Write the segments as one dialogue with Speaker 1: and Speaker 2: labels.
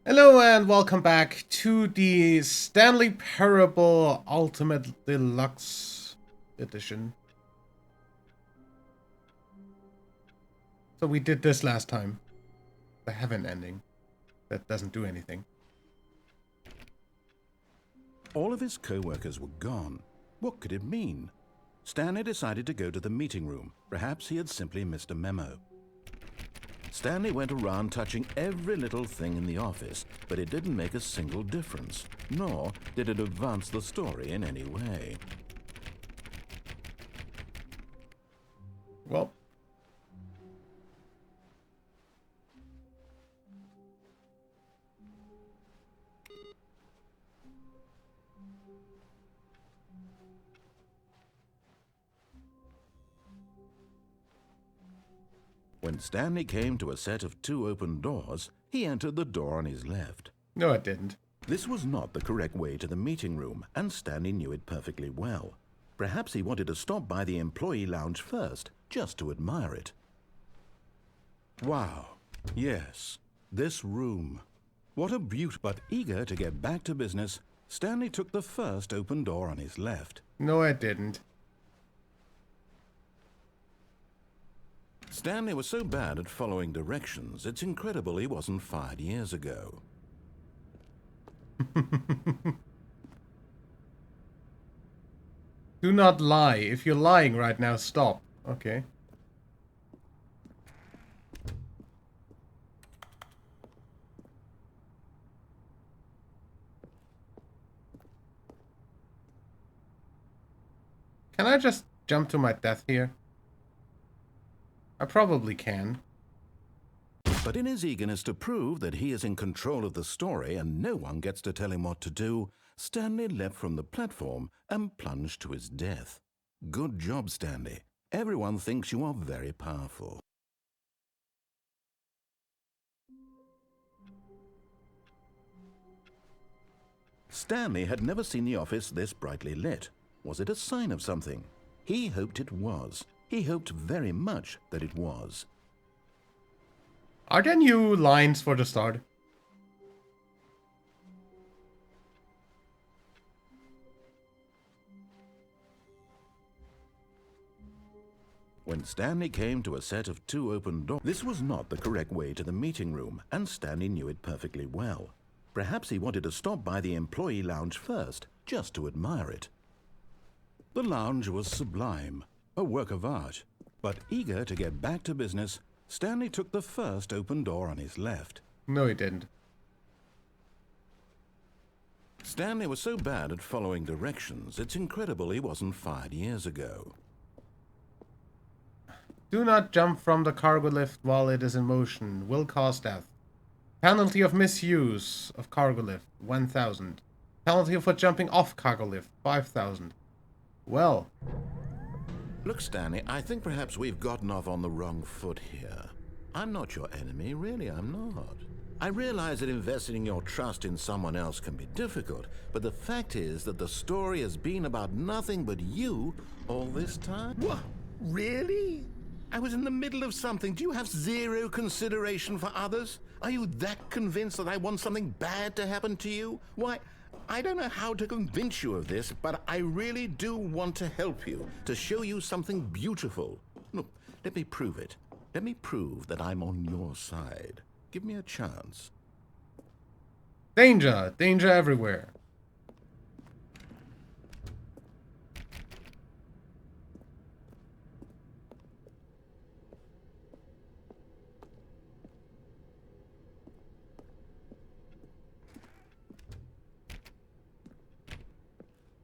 Speaker 1: Hello and welcome back to the Stanley Parable Ultra Deluxe edition. So we did this last time. The heaven ending. That doesn't do anything.
Speaker 2: All of his co-workers were gone. What could it mean? Stanley decided to go to the meeting room. Perhaps he had simply missed a memo. Stanley went around touching every little thing in the office, but it didn't make a single difference, nor did it advance the story in any way.
Speaker 1: Well.
Speaker 2: When Stanley came to a set of 2 open doors, he entered the door on his left.
Speaker 1: No, it didn't.
Speaker 2: This was not the correct way to the meeting room, and Stanley knew it perfectly well. Perhaps he wanted to stop by the employee lounge first, just to admire it. Wow, yes, this room. What a beaut! But eager to get back to business, Stanley took the first open door on his left.
Speaker 1: No, it didn't.
Speaker 2: Stanley was so bad at following directions, it's incredible he wasn't fired years ago.
Speaker 1: Do not lie. If you're lying right now, stop. Okay. Can I just jump to my death here? I probably can.
Speaker 2: But in his eagerness to prove that he is in control of the story and no one gets to tell him what to do, Stanley leapt from the platform and plunged to his death. Good job, Stanley. Everyone thinks you are very powerful. Stanley had never seen the office this brightly lit. Was it a sign of something? He hoped it was. He hoped very much that it was.
Speaker 1: Are there new lines for the start?
Speaker 2: When Stanley came to a set of 2 open doors, this was not the correct way to the meeting room, and Stanley knew it perfectly well. Perhaps he wanted to stop by the employee lounge first, just to admire it. The lounge was sublime, a work of art. But eager to get back to business, Stanley took the first open door on his left.
Speaker 1: No, he didn't.
Speaker 2: Stanley was so bad at following directions, it's incredible he wasn't fired years ago.
Speaker 1: Do not jump from the cargo lift while it is in motion. Will cause death. Penalty of misuse of cargo lift, 1,000. Penalty for jumping off cargo lift, 5,000. Well.
Speaker 2: Look, Stanley, I think perhaps we've gotten off on the wrong foot here. I'm not your enemy, really, I'm not. I realize that investing your trust in someone else can be difficult, but the fact is that the story has been about nothing but you all this time. What? Really? I was in the middle of something. Do you have zero consideration for others? Are you that convinced that I want something bad to happen to you? Why, I don't know how to convince you of this, but I really do want to help you, to show you something beautiful. Look, let me prove it. Let me prove that I'm on your side. Give me a chance.
Speaker 1: Danger! Danger everywhere.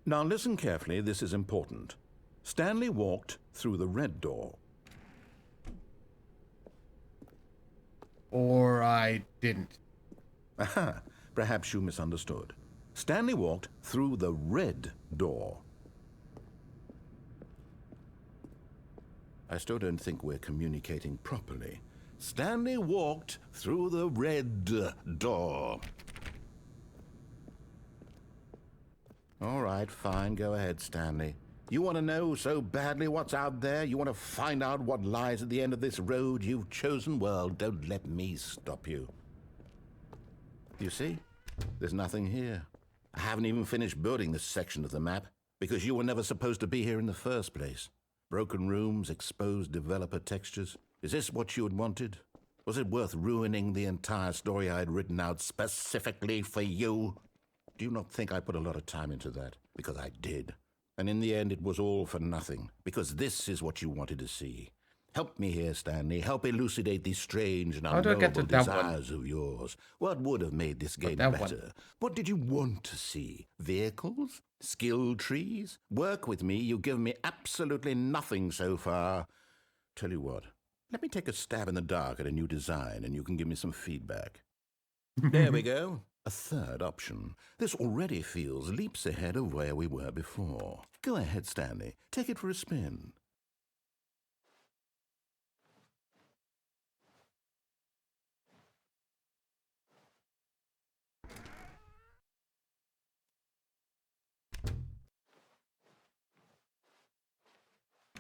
Speaker 2: Now listen carefully, this is important. Stanley walked through the red door.
Speaker 1: Or I didn't.
Speaker 2: Aha, perhaps you misunderstood. Stanley walked through the red door. I still don't think we're communicating properly. Stanley walked through the red door. All right, fine, go ahead, Stanley. You want to know so badly what's out there? You want to find out what lies at the end of this road you've chosen? Well, don't let me stop you. You see? There's nothing here. I haven't even finished building this section of the map because you were never supposed to be here in the first place. Broken rooms, exposed developer textures. Is this what you had wanted? Was it worth ruining the entire story I had written out specifically for you? Do you not think I put a lot of time into that? Because I did. And in the end, it was all for nothing. Because this is what you wanted to see. Help me here, Stanley. Help elucidate these strange and unknowable desires of yours. What would have made this game better? What did you want to see? Vehicles? Skill trees? Work with me. You've given me absolutely nothing so far. Tell you what. Let me take a stab in the dark at a new design, and you can give me some feedback. There we go. A third option. This already feels leaps ahead of where we were before. Go ahead, Stanley. Take it for a spin.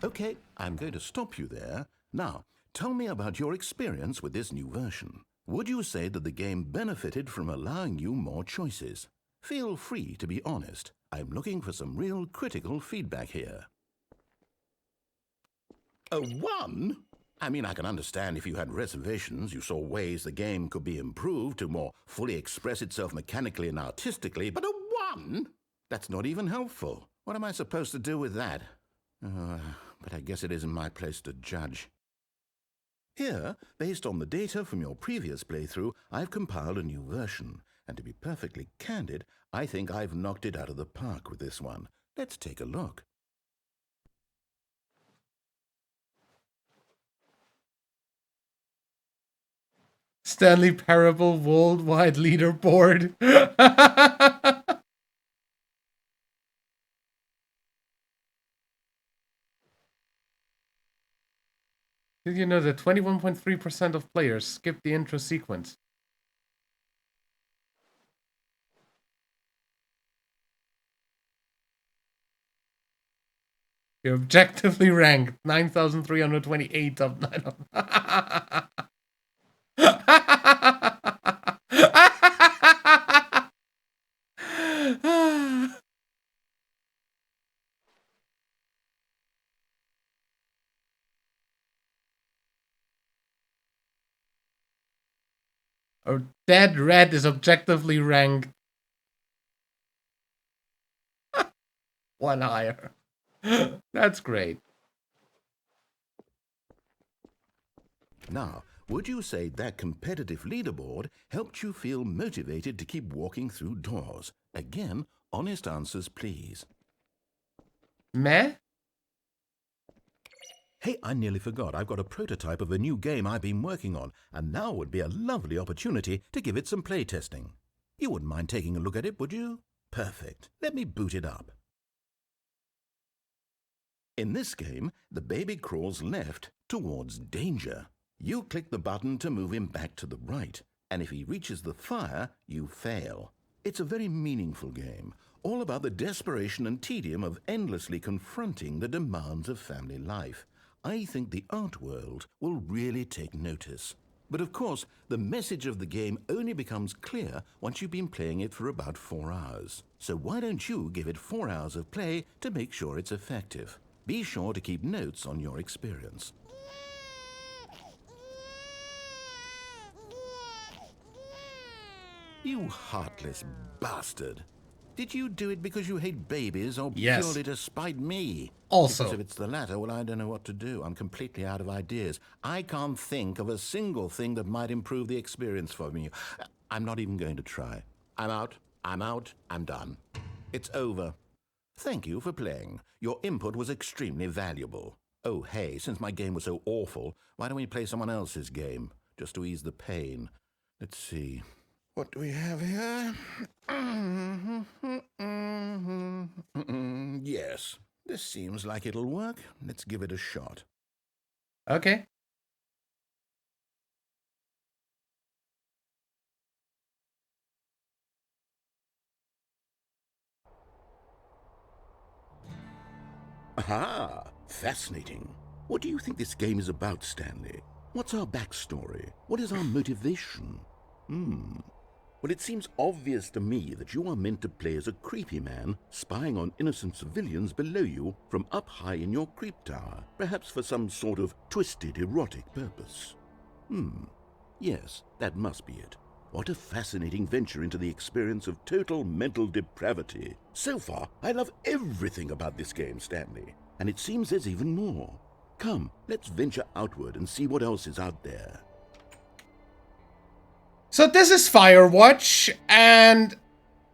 Speaker 2: Okay, I'm going to stop you there. Now, tell me about your experience with this new version. Would you say that the game benefited from allowing you more choices? Feel free to be honest. I'm looking for some real critical feedback here. A 1? I mean, I can understand if you had reservations, you saw ways the game could be improved to more fully express itself mechanically and artistically, but a 1? That's not even helpful. What am I supposed to do with that? But I guess it isn't my place to judge. Here, based on the data from your previous playthrough, I've compiled a new version. And to be perfectly candid, I think I've knocked it out of the park with this one. Let's take a look.
Speaker 1: Stanley Parable worldwide leaderboard. Did you know that 21.3% of players skip the intro sequence? You're objectively ranked 9,328 of 9. Or Dead Red is objectively ranked 1 higher. That's great.
Speaker 2: Now, would you say that competitive leaderboard helped you feel motivated to keep walking through doors? Again, honest answers, please.
Speaker 1: Meh?
Speaker 2: Hey, I nearly forgot. I've got a prototype of a new game I've been working on, and now would be a lovely opportunity to give it some playtesting. You wouldn't mind taking a look at it, would you? Perfect. Let me boot it up. In this game, the baby crawls left towards danger. You click the button to move him back to the right, and if he reaches the fire, you fail. It's a very meaningful game, all about the desperation and tedium of endlessly confronting the demands of family life. I think the art world will really take notice. But of course, the message of the game only becomes clear once you've been playing it for about 4 hours. So why don't you give it 4 hours of play to make sure it's effective? Be sure to keep notes on your experience. You heartless bastard. Did you do it because you hate babies or purely to spite me?
Speaker 1: Also.
Speaker 2: Because if it's the latter, well, I don't know what to do. I'm completely out of ideas. I can't think of a single thing that might improve the experience for me. I'm not even going to try. I'm out. I'm done. It's over. Thank you for playing. Your input was extremely valuable. Oh, hey, since my game was so awful, why don't we play someone else's game, just to ease the pain? Let's see. What do we have here? Yes, this seems like it'll work. Let's give it a shot.
Speaker 1: Okay.
Speaker 2: Aha! Fascinating. What do you think this game is about, Stanley? What's our backstory? What is our motivation?
Speaker 3: Well, it seems obvious to me that you are meant to play as a creepy man spying on innocent civilians below you from up high in your creep tower, perhaps for some sort of twisted erotic purpose. Yes, that must be it. What a fascinating venture into the experience of total mental depravity. So far, I love everything about this game, Stanley, and it seems there's even more. Come, let's venture outward and see what else is out there.
Speaker 1: So this is Firewatch, and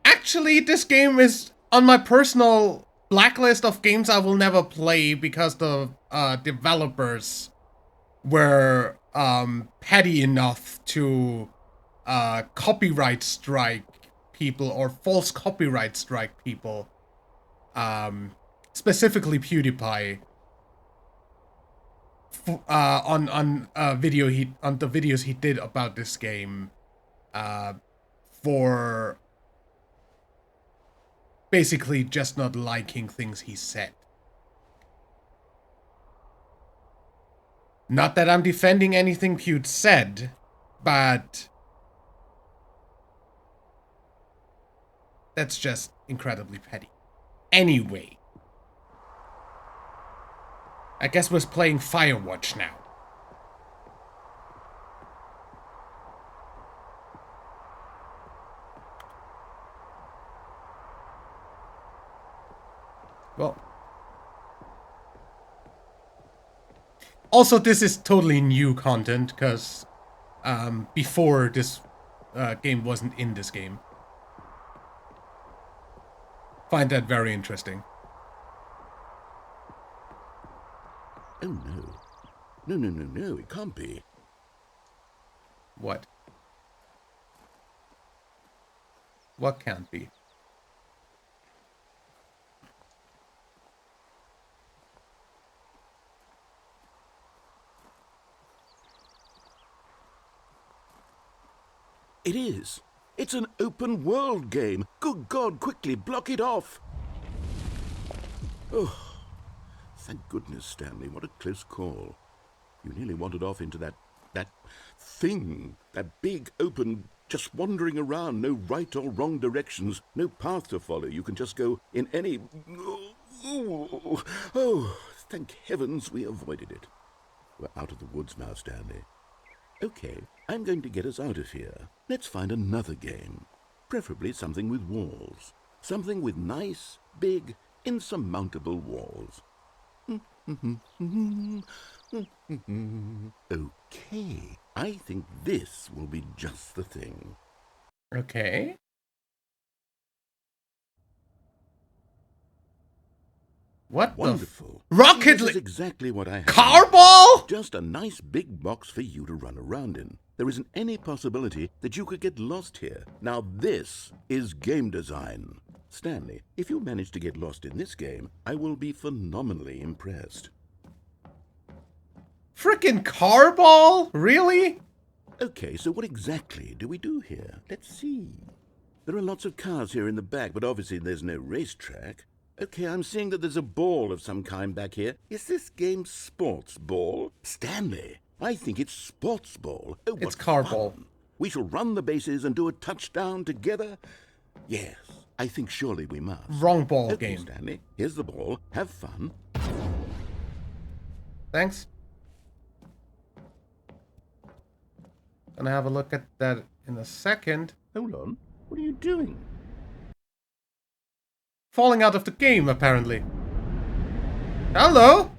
Speaker 1: actually this game is on my personal blacklist of games I will never play because the developers were petty enough to copyright strike people or false copyright strike people, specifically PewDiePie, on the videos he did about this game, for basically just not liking things he said. Not that I'm defending anything Pewd said, but that's just incredibly petty. Anyway, I guess we're playing Firewatch now. Well, also this is totally new content, because before this game wasn't in this game. Find that very interesting.
Speaker 3: Oh no. No, it can't be.
Speaker 1: What? What can't be?
Speaker 3: It is. It's an open world game. Good God, quickly block it off. Oh, thank goodness, Stanley. What a close call. You nearly wandered off into that thing. That big, open, just wandering around. No right or wrong directions. No path to follow. You can just go in any... Oh, thank heavens we avoided it. We're out of the woods now, Stanley. Okay, I'm going to get us out of here. Let's find another game. Preferably something with walls. Something with nice, big, insurmountable walls. Okay, I think this will be just the thing.
Speaker 1: Okay. What
Speaker 3: Wonderful.
Speaker 1: the Rocket
Speaker 3: This is exactly what I have.
Speaker 1: Carball?
Speaker 3: Just a nice big box for you to run around in. There isn't any possibility that you could get lost here. Now this is game design. Stanley, if you manage to get lost in this game, I will be phenomenally impressed.
Speaker 1: Frickin' Carball? Really?
Speaker 3: Okay, so what exactly do we do here? Let's see. There are lots of cars here in the back, but obviously there's no racetrack. Okay, I'm seeing that there's a ball of some kind back here. Is this game sports ball? Stanley, I think it's sports ball. Oh,
Speaker 1: It's
Speaker 3: what
Speaker 1: Carball.
Speaker 3: fun. We shall run the bases and do a touchdown together? Yes, I think surely we must.
Speaker 1: Wrong ball
Speaker 3: Okay,
Speaker 1: game.
Speaker 3: Stanley, here's the ball. Have fun.
Speaker 1: Thanks. Gonna have a look at that in a second.
Speaker 3: Hold on. What are you doing?
Speaker 1: Falling out of the game, apparently. Hello?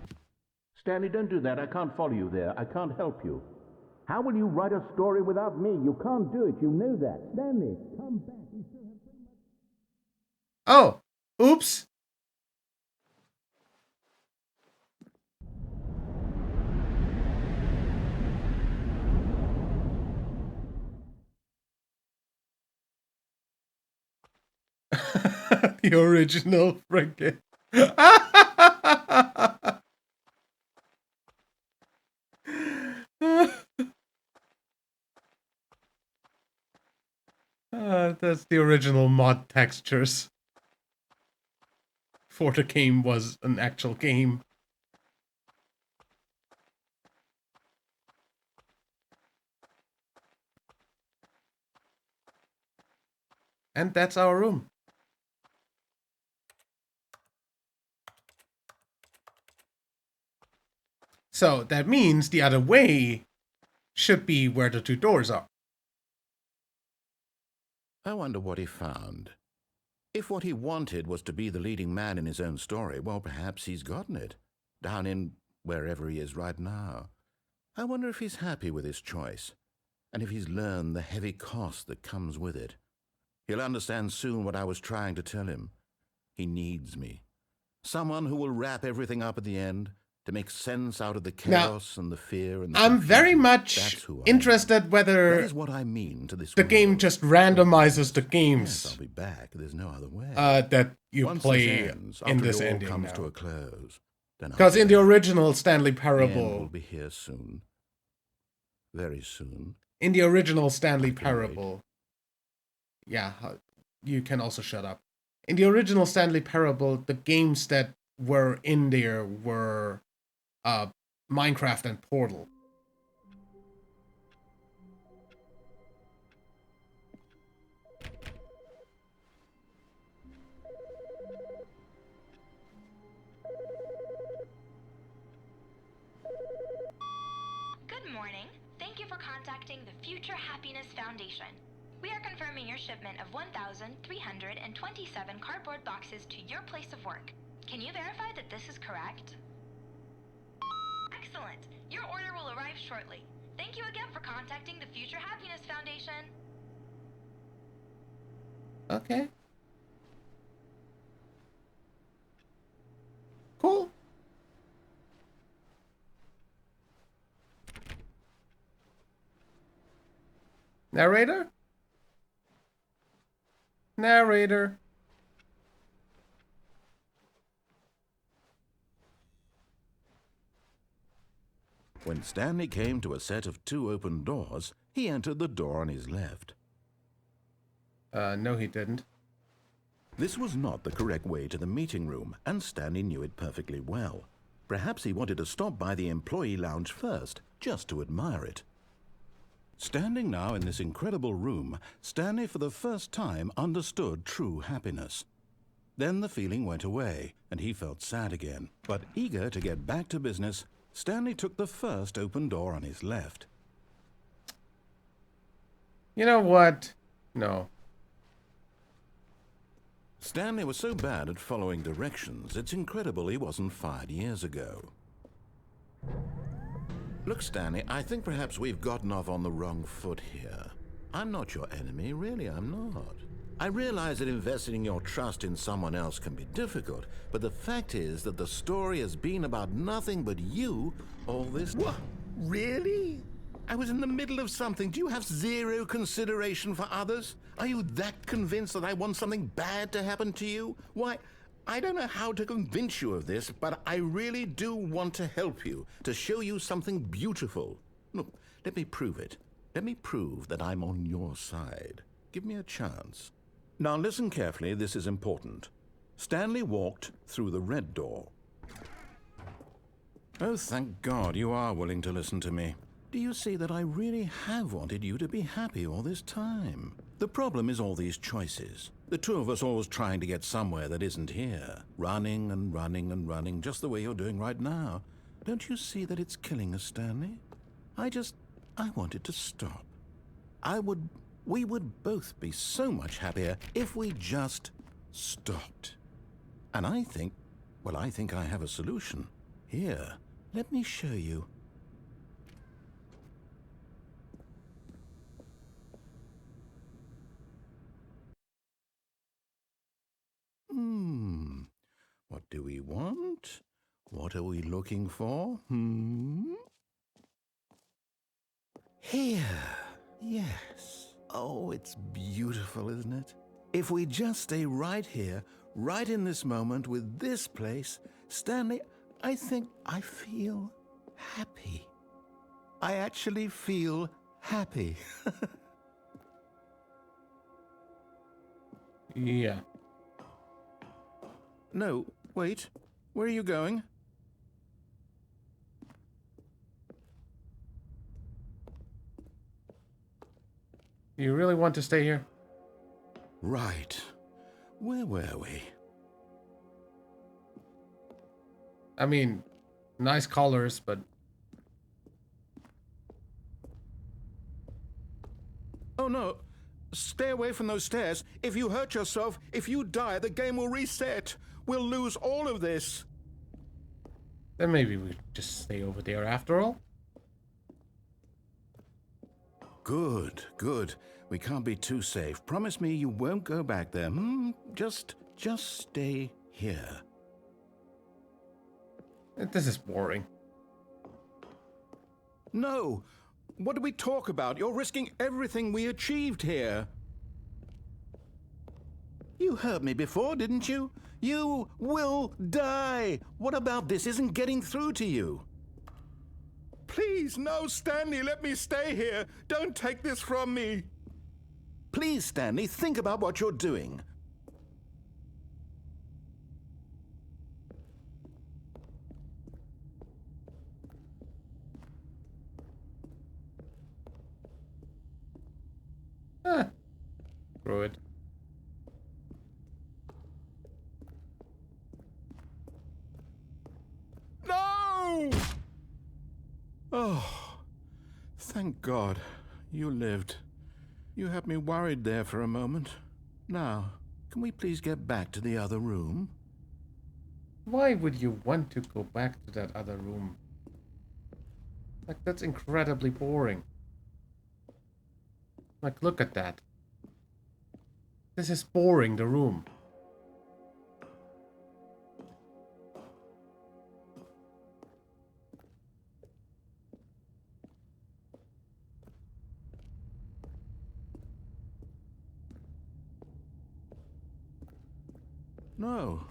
Speaker 3: Stanley, don't do that. I can't follow you there. I can't help you. How will you write a story without me? You can't do it. You know that. Stanley, come back. We still have so much...
Speaker 1: Oh. Oops. The original frickin'. That's the original mod textures. Before the game was an actual game. And that's our room. So that means the other way should be where the two doors are.
Speaker 2: I wonder what he found. If what he wanted was to be the leading man in his own story, well, perhaps he's gotten it. Down in wherever he is right now. I wonder if he's happy with his choice, and if he's learned the heavy cost that comes with it. He'll understand soon what I was trying to tell him. He needs me. Someone who will wrap everything up at the end, to make sense out of the chaos and the fear and the
Speaker 1: I'm very
Speaker 2: confusion.
Speaker 1: much
Speaker 2: That's who I am.
Speaker 1: interested whether
Speaker 2: That is what I mean to this
Speaker 1: the
Speaker 2: world.
Speaker 1: game just randomizes the
Speaker 2: Yes,
Speaker 1: games
Speaker 2: I'll be back. There's no other way.
Speaker 1: that you
Speaker 2: Once
Speaker 1: play
Speaker 2: this ends,
Speaker 1: in
Speaker 2: after
Speaker 1: this
Speaker 2: it all
Speaker 1: ending
Speaker 2: comes
Speaker 1: now.
Speaker 2: to a close, then I'll
Speaker 1: Because
Speaker 2: be
Speaker 1: in the
Speaker 2: back.
Speaker 1: original Stanley
Speaker 2: The end will
Speaker 1: Parable,
Speaker 2: be here soon. Very soon.
Speaker 1: in the original Stanley
Speaker 2: I can
Speaker 1: Parable, yeah, you can also shut up. In the original Stanley Parable, the games that were in there were Minecraft and Portal.
Speaker 4: Good morning. Thank you for contacting the Future Happiness Foundation. We are confirming your shipment of 1,327 cardboard boxes to your place of work. Can you verify that this is correct? Excellent. Your order will arrive shortly. Thank you again for contacting the Future Happiness Foundation.
Speaker 1: Okay. Cool. Narrator? Narrator.
Speaker 2: When Stanley came to a set of 2 open doors, he entered the door on his left.
Speaker 1: No, he didn't.
Speaker 2: This was not the correct way to the meeting room, and Stanley knew it perfectly well. Perhaps he wanted to stop by the employee lounge first, just to admire it. Standing now in this incredible room, Stanley for the first time understood true happiness. Then the feeling went away, and he felt sad again. But eager to get back to business, Stanley took the first open door on his left.
Speaker 1: You know what? No.
Speaker 2: Stanley was so bad at following directions, it's incredible he wasn't fired years ago. Look, Stanley, I think perhaps we've gotten off on the wrong foot here. I'm not your enemy, really, I'm not. I realize that investing your trust in someone else can be difficult, but the fact is that the story has been about nothing but you all this... What? Really? I was in the middle of something. Do you have zero consideration for others? Are you that convinced that I want something bad to happen to you? Why, I don't know how to convince you of this, but I really do want to help you, to show you something beautiful. Look, let me prove it. Let me prove that I'm on your side. Give me a chance. Now listen carefully, this is important. Stanley walked through the red door. Oh, thank God you are willing to listen to me. Do you see that I really have wanted you to be happy all this time? The problem is all these choices. The two of us always trying to get somewhere that isn't here. Running and running and running, just the way you're doing right now. Don't you see that it's killing us, Stanley? I wanted to stop. We would both be so much happier if we just stopped. And I think I have a solution. Here, let me show you. What do we want? What are we looking for? Here. Yes. Oh, it's beautiful, isn't it? If we just stay right here, right in this moment with this place, Stanley, I think I feel happy. I actually feel happy.
Speaker 1: Yeah.
Speaker 2: No, wait. Where are you going?
Speaker 1: You really want to stay here?
Speaker 2: Right. Where were we?
Speaker 1: I mean, nice colors, but...
Speaker 2: Oh no. Stay away from those stairs. If you hurt yourself, if you die, the game will reset. We'll lose all of this.
Speaker 1: Then maybe we just stay over there after all.
Speaker 2: Good, good. We can't be too safe. Promise me you won't go back there. Just stay here.
Speaker 1: This is boring.
Speaker 2: No. What do we talk about? You're risking everything we achieved here. You heard me before, didn't you? You will die. What about this isn't getting through to you? Please, no, Stanley, let me stay here. Don't take this from me. Please, Stanley, think about what you're doing.
Speaker 1: Screw it.
Speaker 2: No! Oh, thank God you lived. You had me worried there for a moment. Now, can we please get back to the other room?
Speaker 1: Why would you want to go back to that other room? Like, that's incredibly boring. Like, look at that. This is boring, the room.
Speaker 2: No.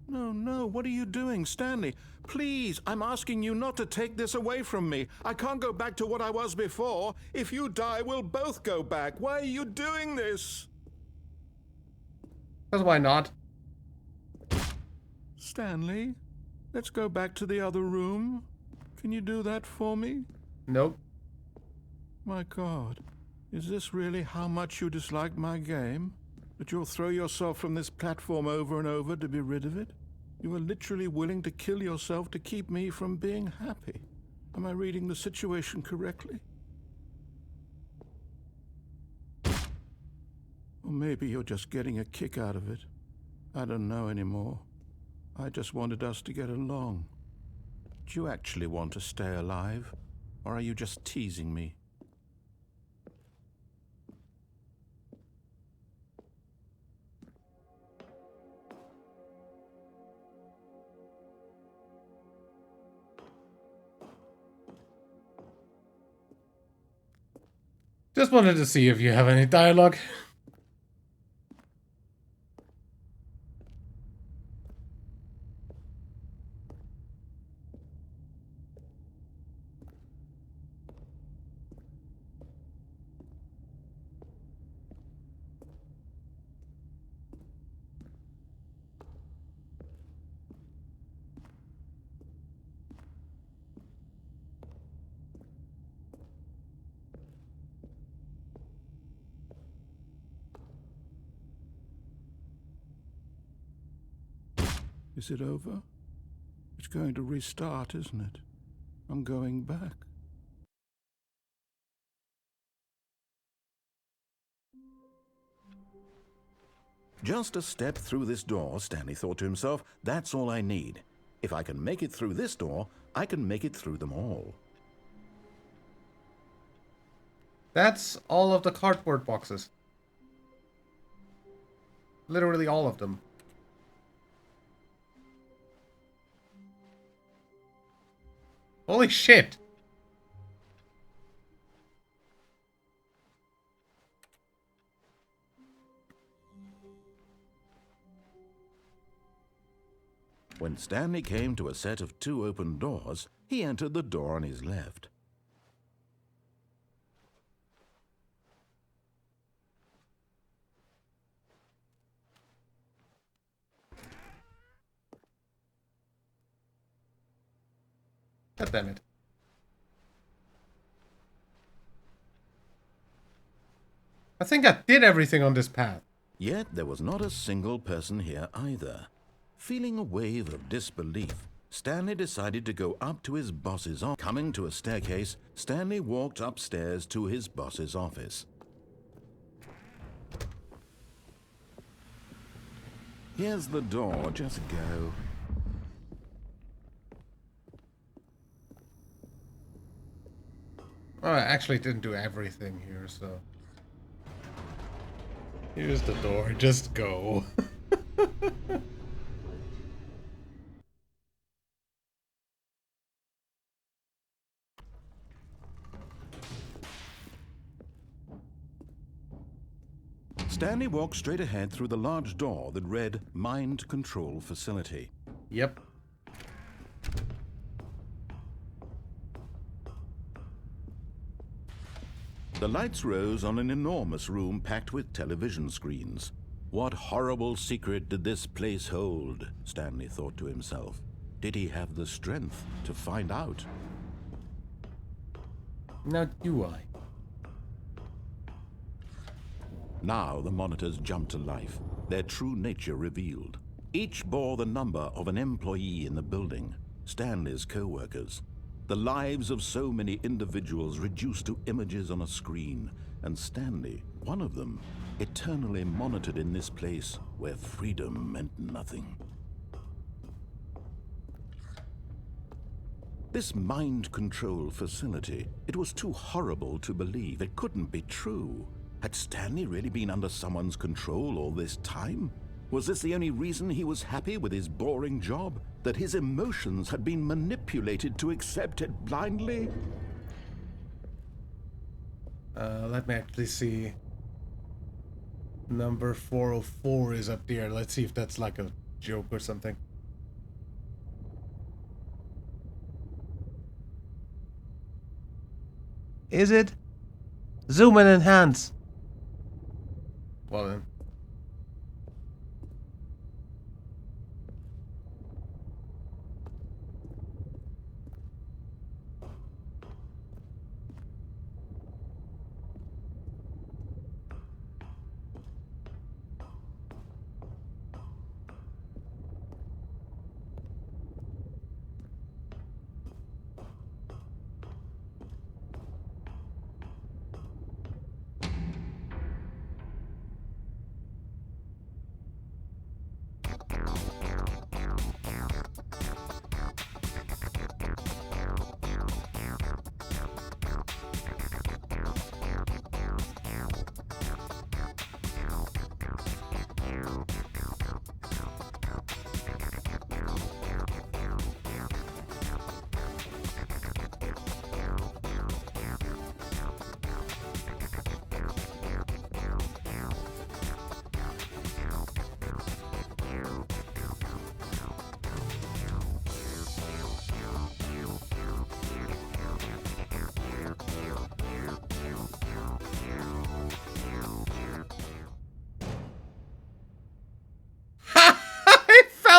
Speaker 2: No, what are you doing, Stanley? Please, I'm asking you not to take this away from me. I can't go back to what I was before. If you die, we'll both go back. Why are you doing this?
Speaker 1: Because why not?
Speaker 2: Stanley, let's go back to the other room. Can you do that for me?
Speaker 1: Nope.
Speaker 2: My God, is this really how much you dislike my game? That you'll throw yourself from this platform over and over to be rid of it? You are literally willing to kill yourself to keep me from being happy. Am I reading the situation correctly? Or maybe you're just getting a kick out of it. I don't know anymore. I just wanted us to get along. Do you actually want to stay alive? Or are you just teasing me?
Speaker 1: Just wanted to see if you have any dialogue.
Speaker 2: Is it over? It's going to restart, isn't it? I'm going back. Just a step through this door, Stanley thought to himself. That's all I need. If I can make it through this door, I can make it through them all.
Speaker 1: That's all of the cardboard boxes. Literally all of them. Holy shit!
Speaker 2: When Stanley came to a set of 2 open doors, he entered the door on his left.
Speaker 1: God damn it. I think I did everything on this path.
Speaker 2: Yet there was not a single person here either. Feeling a wave of disbelief, Stanley decided to go up to his boss's office. Coming to a staircase, Stanley walked upstairs to his boss's office. Here's the door, just go.
Speaker 1: Oh, I actually didn't do everything here, so... Here's the door, just go.
Speaker 2: Stanley walked straight ahead through the large door that read Mind Control Facility.
Speaker 1: Yep.
Speaker 2: The lights rose on an enormous room packed with television screens. What horrible secret did this place hold? Stanley thought to himself. Did he have the strength to find out?
Speaker 1: Now do I?
Speaker 2: Now the monitors jumped to life, their true nature revealed. Each bore the number of an employee in the building, Stanley's co-workers. The lives of so many individuals reduced to images on a screen, and Stanley, one of them, eternally monitored in this place where freedom meant nothing. This mind control facility, it was too horrible to believe. It couldn't be true. Had Stanley really been under someone's control all this time? Was this the only reason he was happy with his boring job? That his emotions had been manipulated to accept it blindly?
Speaker 1: Let me actually see. Number 404 is up there. Let's see if that's like a joke or something. Is it? Zoom and enhance. Well then.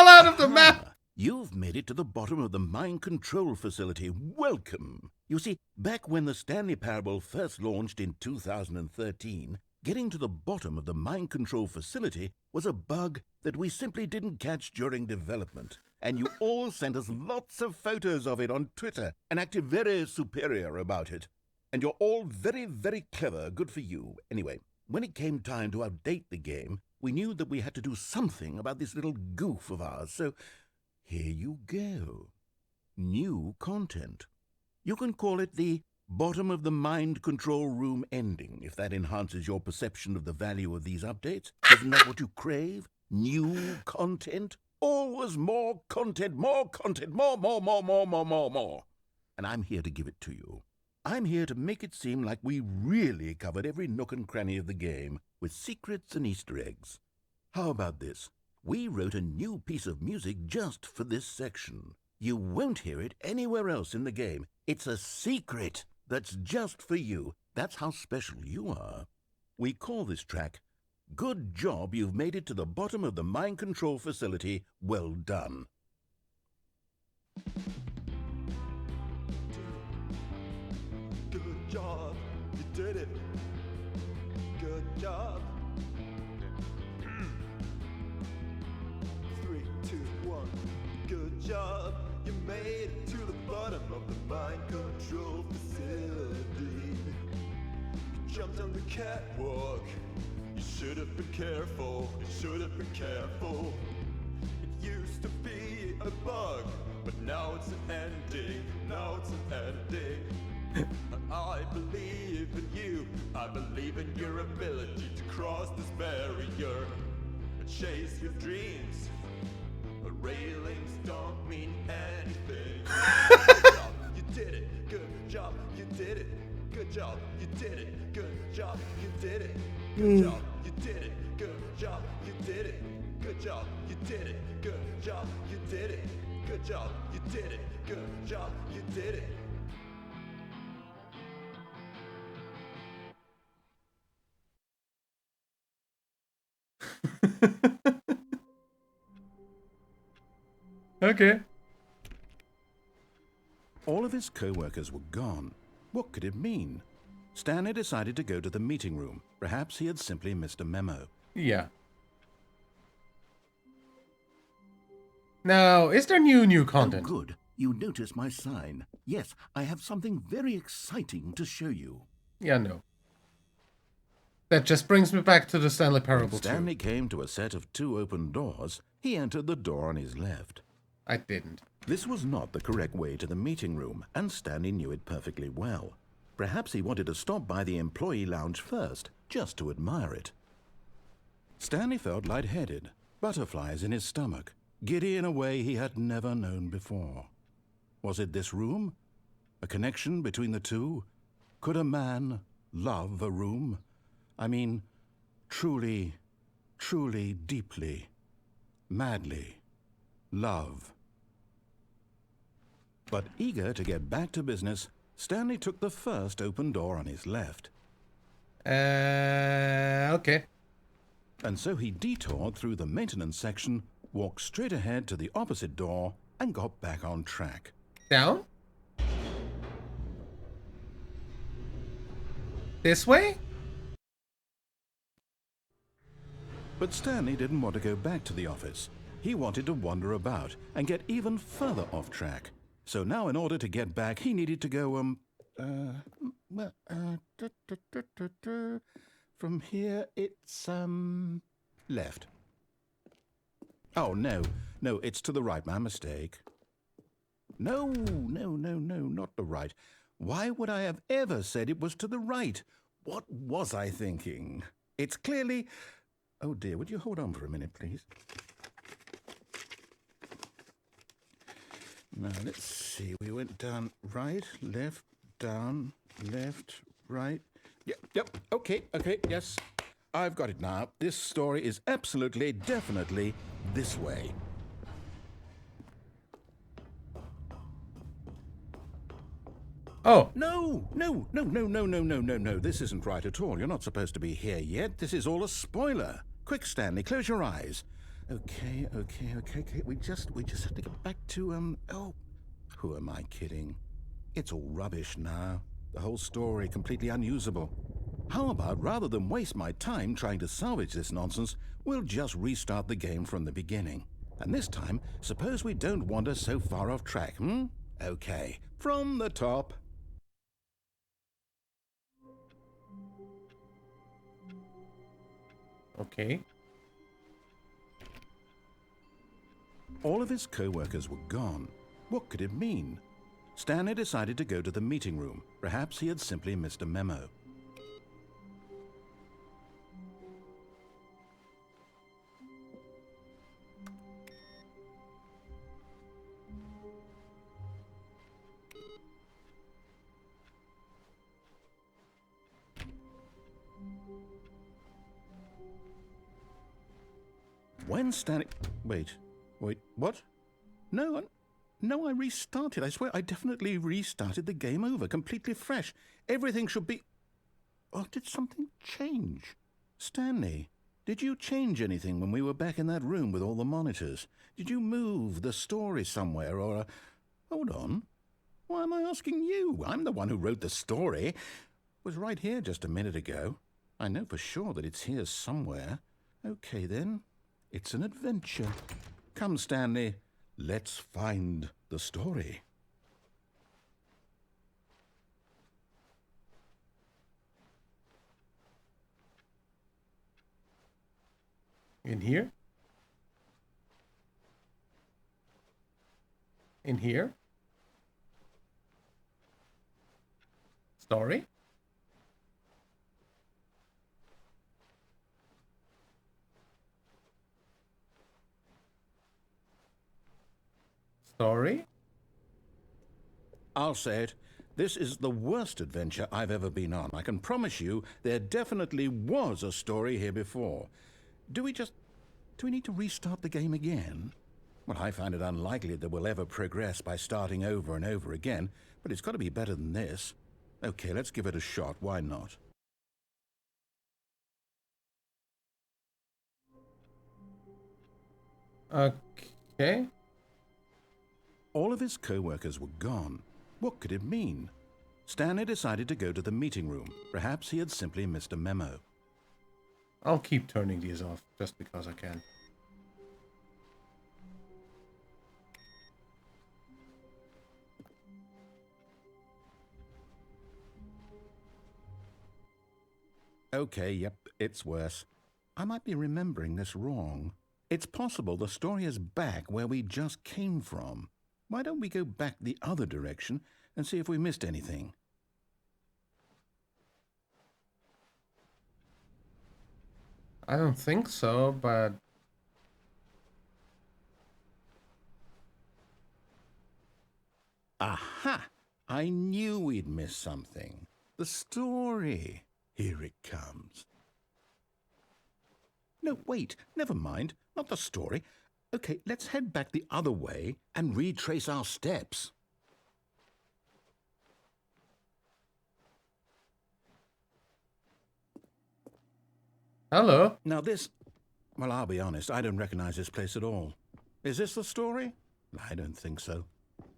Speaker 1: Out of the map!
Speaker 3: You've made it to the bottom of the mind control facility. Welcome! You see, back when the Stanley Parable first launched in 2013, getting to the bottom of the mind control facility was a bug that we simply didn't catch during development. And you all sent us lots of photos of it on Twitter and acted very superior about it. And you're all very, very clever. Good for you. Anyway, when it came time to update the game, we knew that we had to do something about this little goof of ours, so here you go. New content. You can call it the bottom of the mind control room ending, if that enhances your perception of the value of these updates. Isn't that what you crave? New content? Always more content, more content, more. And I'm here to give it to you. I'm here to make it seem like we really covered every nook and cranny of the game, with secrets and Easter eggs. How about this? We wrote a new piece of music just for this section. You won't hear it anywhere else in the game. It's a secret that's just for you. That's how special you are. We call this track, Good Job You've Made It to the Bottom of the Mind Control Facility. Well done.
Speaker 5: Good job, you did it. Good job. job. You made it to the bottom of the mind control facility. You jumped on the catwalk. You should have been careful. You should have been careful. It used to be a bug, but now it's an ending. Now it's an ending. I believe in you. I believe in your ability to cross this barrier and chase your dreams. But railings don't mean anything. Good job, you did it. Good job, you did it. Good job, you did it. Good job, you did it. Good job, you did it. Good job, you did it. Good job, you did it. Good job, you did it. Good job, you did it. Good job, you did it.
Speaker 1: Okay.
Speaker 2: All of his co-workers were gone. What could it mean? Stanley decided to go to the meeting room. Perhaps he had simply missed a memo.
Speaker 1: Yeah. Now, is there new
Speaker 3: Oh,
Speaker 1: content?
Speaker 3: good. You notice my sign. Yes, I have something very exciting to show you.
Speaker 1: Yeah, no. That just brings me back to the Stanley
Speaker 2: When
Speaker 1: Parable 2.
Speaker 2: Stanley came to a set of 2 open doors, he entered the door on his left.
Speaker 1: I didn't.
Speaker 2: This was not the correct way to the meeting room, and Stanley knew it perfectly well. Perhaps he wanted to stop by the employee lounge first, just to admire it. Stanley felt lightheaded, butterflies in his stomach, giddy in a way he had never known before. Was it this room? A connection between the two? Could a man love a room? I mean, truly, truly, deeply, madly love. But eager to get back to business, Stanley took the first open door on his left.
Speaker 1: Okay.
Speaker 2: And so he detoured through the maintenance section, walked straight ahead to the opposite door, and got back on track.
Speaker 1: Down? This way?
Speaker 2: But Stanley didn't want to go back to the office. He wanted to wander about and get even further off track. So now in order to get back, he needed to go, from here it's, left. Oh, no, it's to the right, my mistake. No, not the right. Why would I have ever said it was to the right? What was I thinking? It's clearly... Oh dear, would you hold on for a minute, please? Now, let's see. We went down right, left, down, left, right. Yep, okay, yes. I've got it now. This story is absolutely, definitely this way.
Speaker 1: Oh.
Speaker 2: No. This isn't right at all. You're not supposed to be here yet. This is all a spoiler. Quick, Stanley, close your eyes. Okay. We just have to get back to, who am I kidding? It's all rubbish now. The whole story completely unusable. How about, rather than waste my time trying to salvage this nonsense, we'll just restart the game from the beginning. And this time, suppose we don't wander so far off track, Okay, from the top.
Speaker 1: Okay.
Speaker 2: All of his co-workers were gone. What could it mean? Stanley decided to go to the meeting room. Perhaps he had simply missed a memo. When Stanley... Wait, what? No, I restarted. I swear I definitely restarted the game over, completely fresh. Everything should be... Oh, did something change? Stanley, did you change anything when we were back in that room with all the monitors? Did you move the story somewhere or... Hold on. Why am I asking you? I'm the one who wrote the story. It was right here just a minute ago. I know for sure that it's here somewhere. Okay, then. It's an adventure. Come, Stanley.
Speaker 3: Let's find the story.
Speaker 1: In here? In here? Story? Story?
Speaker 2: I'll say it. This is the worst adventure I've ever been on. I can promise you there definitely was a story here before. Do we need to restart the game again? Well, I find it unlikely that we'll ever progress by starting over and over again, but it's got to be better than this. Okay, let's give it a shot. Why not?
Speaker 1: Okay.
Speaker 2: All of his co-workers were gone. What could it mean? Stanley decided to go to the meeting room. Perhaps he had simply missed a memo.
Speaker 1: I'll keep turning these off just because I can.
Speaker 2: Okay, yep, it's worse. I might be remembering this wrong. It's possible the story is back where we just came from. Why don't we go back the other direction and see if we missed anything?
Speaker 1: I don't think so, but...
Speaker 2: Aha! I knew we'd missed something. The story. Here it comes. No, wait, never mind. Not the story. Okay, let's head back the other way and retrace our steps.
Speaker 1: Hello?
Speaker 2: Now this... Well, I'll be honest, I don't recognize this place at all. Is this the story? I don't think so.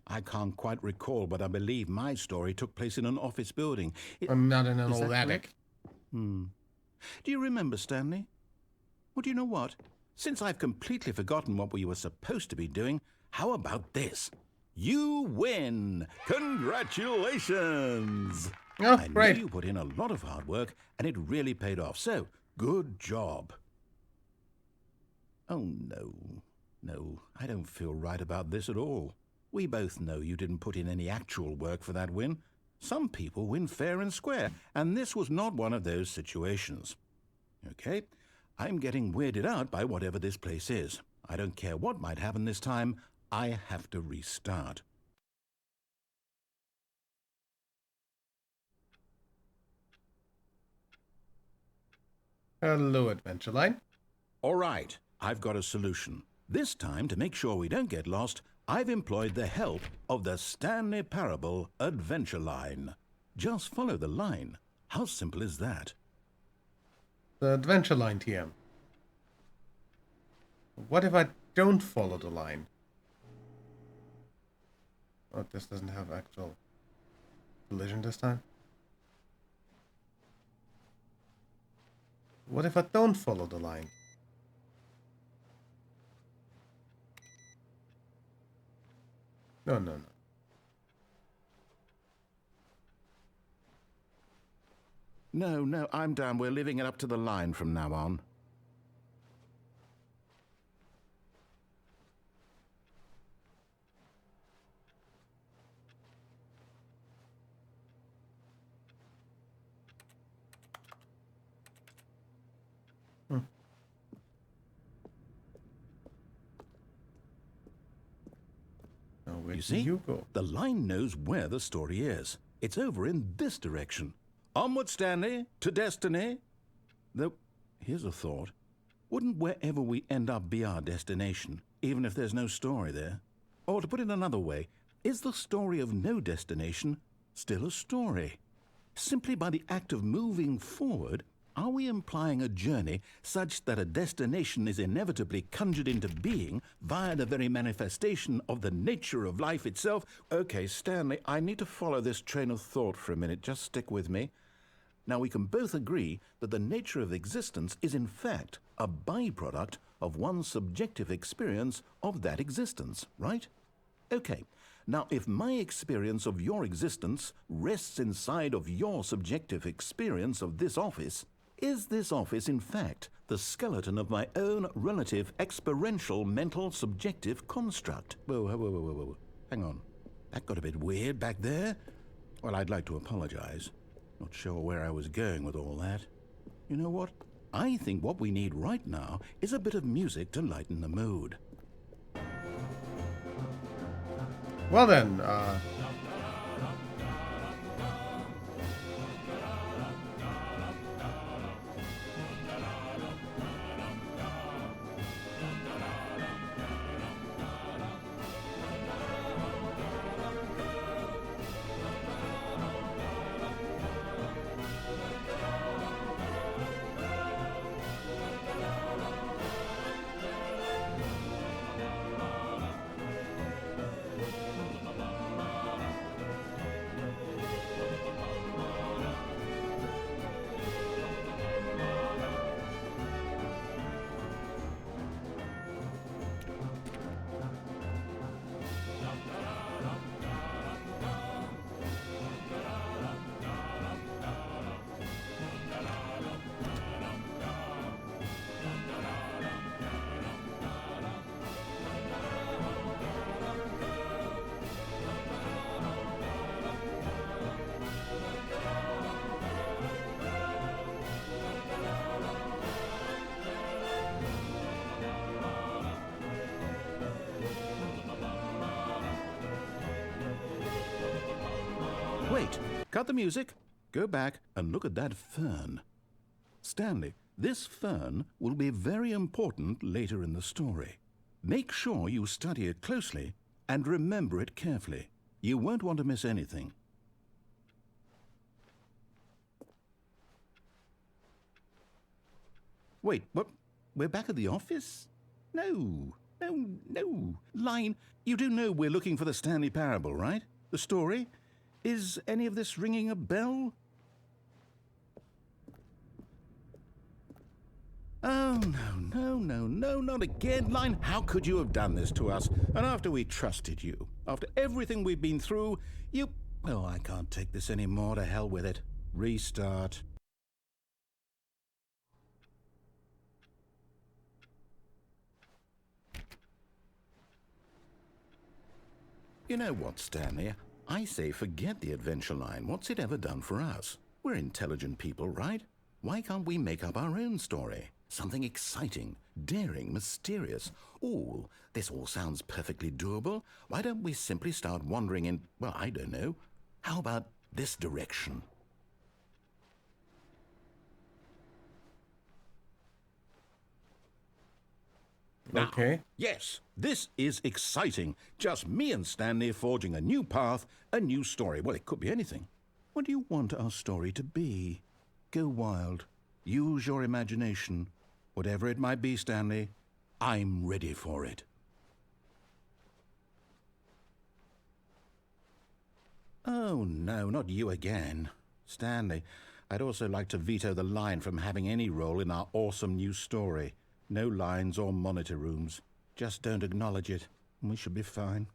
Speaker 2: I can't quite recall, but I believe my story took place in an office building.
Speaker 1: I'm not in an
Speaker 2: Is
Speaker 1: old
Speaker 2: that
Speaker 1: attic.
Speaker 2: correct? Do you remember, Stanley? Well, do you know what? Since I've completely forgotten what we were supposed to be doing, how about this? You win! Congratulations!
Speaker 1: Oh,
Speaker 2: I know
Speaker 1: great.
Speaker 2: you put in a lot of hard work, and it really paid off. So, good job. Oh, no. No, I don't feel right about this at all. We both know you didn't put in any actual work for that win. Some people win fair and square, and this was not one of those situations. Okay, I'm getting weirded out by whatever this place is. I don't care what might happen this time. I have to restart.
Speaker 1: Hello, Adventure Line.
Speaker 2: All right, I've got a solution. This time, to make sure we don't get lost, I've employed the help of the Stanley Parable Adventure Line. Just follow the line. How simple is that?
Speaker 1: The Adventure Line TM. What if I don't follow the line? Oh, this doesn't have actual collision this time. What if I don't follow the line? No, no, no.
Speaker 2: No, I'm down. We're leaving it up to the line from now on.
Speaker 1: Now, where
Speaker 2: You
Speaker 1: do
Speaker 2: see?
Speaker 1: you go?
Speaker 2: The line knows where the story is. It's over in this direction. Onward, Stanley, to destiny. Though, here's a thought. Wouldn't wherever we end up be our destination, even if there's no story there? Or to put it another way, is the story of no destination still a story? Simply by the act of moving forward, are we implying a journey such that a destination is inevitably conjured into being via the very manifestation of the nature of life itself? Okay, Stanley, I need to follow this train of thought for a minute. Just stick with me. Now, we can both agree that the nature of existence is in fact a byproduct of one's subjective experience of that existence, right? Okay, now if my experience of your existence rests inside of your subjective experience of this office, is this office in fact the skeleton of my own relative experiential mental subjective construct? Whoa. Hang on. That got a bit weird back there. Well, I'd like to apologize. Not sure where I was going with all that. You know what? I think what we need right now is a bit of music to lighten the mood.
Speaker 1: Well then,
Speaker 2: Wait, cut the music, go back and look at that fern. Stanley, this fern will be very important later in the story. Make sure you study it closely and remember it carefully. You won't want to miss anything. Wait, what? We're back at the office? No. Line, you do know we're looking for the Stanley Parable, right? The story? Is any of this ringing a bell? Oh, no, not again. Line, how could you have done this to us? And after we trusted you, after everything we've been through, you... Oh, I can't take this anymore. To hell with it. Restart. You know what, Stanley? I say forget the adventure line. What's it ever done for us? We're intelligent people, right? Why can't we make up our own story? Something exciting, daring, mysterious. Ooh, this all sounds perfectly doable. Why don't we simply start wandering in, well, I don't know. How about this direction? Now,
Speaker 1: okay.
Speaker 2: yes, this is exciting. Just me and Stanley forging a new path, a new story. Well, it could be anything. What do you want our story to be? Go wild. Use your imagination. Whatever it might be, Stanley, I'm ready for it. Oh, no, not you again. Stanley, I'd also like to veto the line from having any role in our awesome new story. No lines or monitor rooms. Just don't acknowledge it, and we should be fine.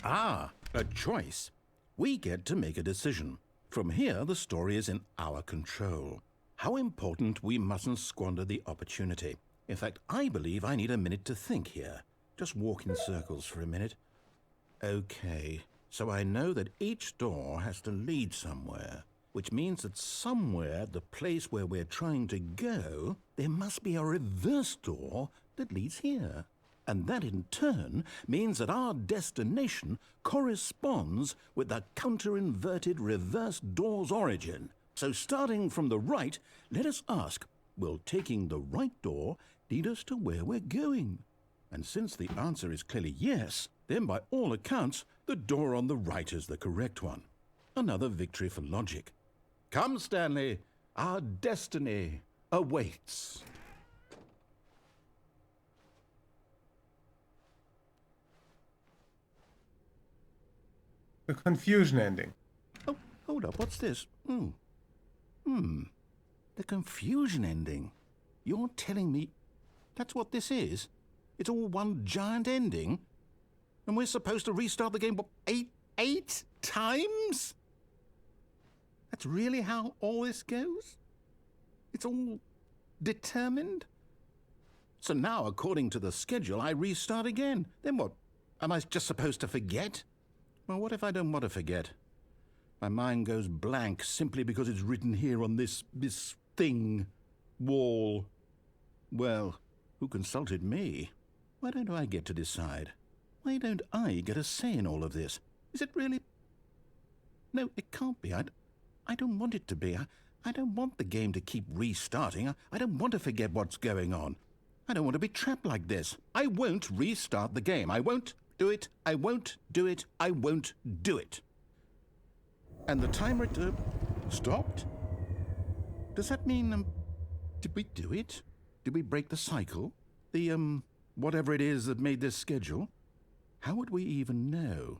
Speaker 2: Ah, a choice. We get to make a decision. From here, the story is in our control. How important we mustn't squander the opportunity. In fact, I believe I need a minute to think here. Just walk in circles for a minute. Okay. So I know that each door has to lead somewhere, which means that somewhere, the place where we're trying to go, there must be a reverse door that leads here. And that in turn means that our destination corresponds with the counter-inverted reverse door's origin. So starting from the right, let us ask, will taking the right door lead us to where we're going? And since the answer is clearly yes, then by all accounts, the door on the right is the correct one. Another victory for logic. Come, Stanley, our destiny awaits.
Speaker 1: The confusion ending.
Speaker 3: Oh, hold up, what's this? The confusion ending. You're telling me that's what this is? It's all one giant ending? And we're supposed to restart the game, what, eight times? That's really how all this goes? It's all determined? So now, according to the schedule, I restart again. Then what? Am I just supposed to forget? Well, what if I don't want to forget? My mind goes blank simply because it's written here on this thing, wall. Well, who consulted me? Why don't I get to decide? Why don't I get a say in all of this? Is it really? No, it can't be. I don't want it to be. I don't want the game to keep restarting. I don't want to forget what's going on. I don't want to be trapped like this. I won't restart the game. I won't do it. I won't do it. I won't do it. And the timer stopped? Does that mean, did we do it? Did we break the cycle? The, whatever it is that made this schedule? How would we even know?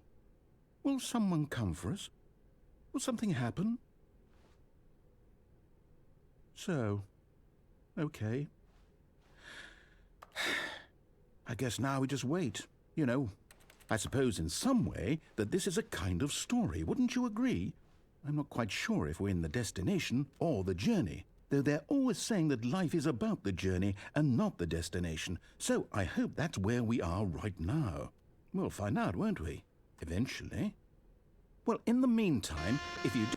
Speaker 3: Will someone come for us? Will something happen? So, okay. I guess now we just wait. You know, I suppose in some way that this is a kind of story, wouldn't you agree? I'm not quite sure if we're in the destination or the journey, though they're always saying that life is about the journey and not the destination, so I hope that's where we are right now. We'll find out, won't we? Eventually. Well, in the meantime, if you do...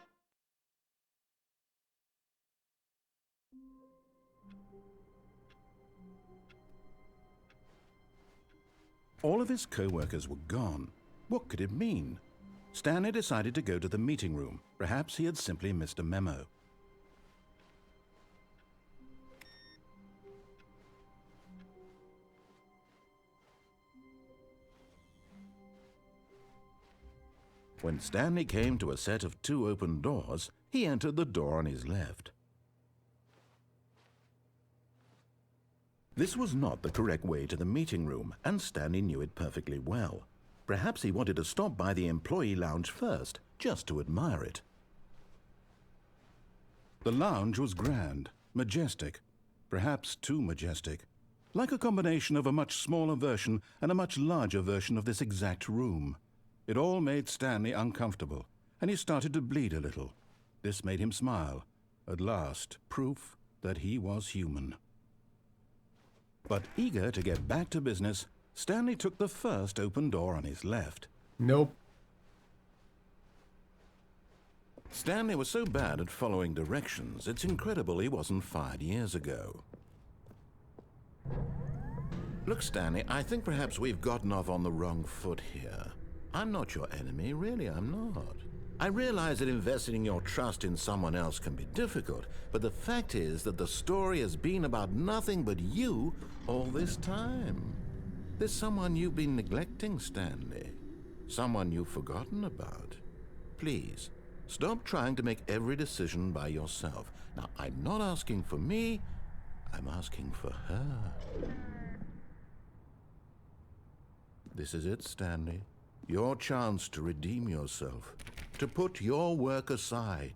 Speaker 3: All of his co-workers were gone. What could it mean? Stanley decided to go to the meeting room. Perhaps he had simply missed a memo. When Stanley came to a set of 2 open doors, he entered the door on his left. This was not the correct way to the meeting room, and Stanley knew it perfectly well. Perhaps he wanted to stop by the employee lounge first, just to admire it. The lounge was grand, majestic, perhaps too majestic, like a combination of a much smaller version and a much larger version of this exact room. It all made Stanley uncomfortable, and he started to bleed a little. This made him smile. At last, proof that he was human. But eager to get back to business, Stanley took the first open door on his left.
Speaker 1: Nope.
Speaker 2: Stanley was so bad at following directions, it's incredible he wasn't fired years ago. Look, Stanley, I think perhaps we've gotten off on the wrong foot here. I'm not your enemy, really, I'm not. I realize that investing your trust in someone else can be difficult, but the fact is that the story has been about nothing but you all this time. There's someone you've been neglecting, Stanley. Someone you've forgotten about. Please, stop trying to make every decision by yourself. Now, I'm not asking for me, I'm asking for her. This is it, Stanley. Your chance to redeem yourself, to put your work aside,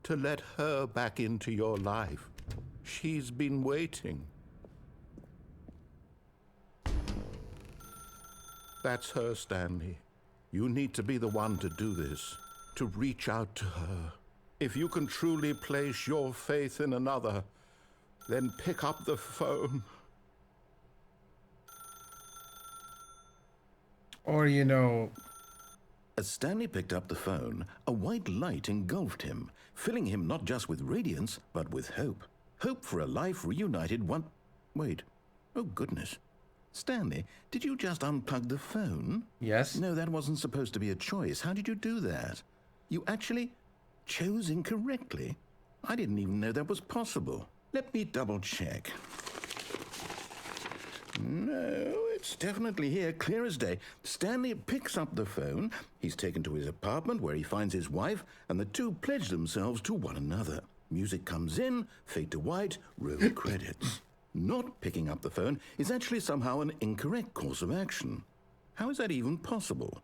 Speaker 2: to let her back into your life. She's been waiting. That's her, Stanley. You need to be the one to do this, to reach out to her. If you can truly place your faith in another, then pick up the phone.
Speaker 1: Or, you know...
Speaker 3: As Stanley picked up the phone, a white light engulfed him, filling him not just with radiance, but with hope. Hope for a life reunited Wait. Oh, goodness. Stanley, did you just unplug the phone?
Speaker 1: Yes.
Speaker 3: No, that wasn't supposed to be a choice. How did you do that? You actually chose incorrectly? I didn't even know that was possible. Let me double-check. No, it's definitely here, clear as day. Stanley picks up the phone. He's taken to his apartment where he finds his wife, and the two pledge themselves to one another. Music comes in, fade to white, roll credits. Not picking up the phone is actually somehow an incorrect course of action. How is that even possible?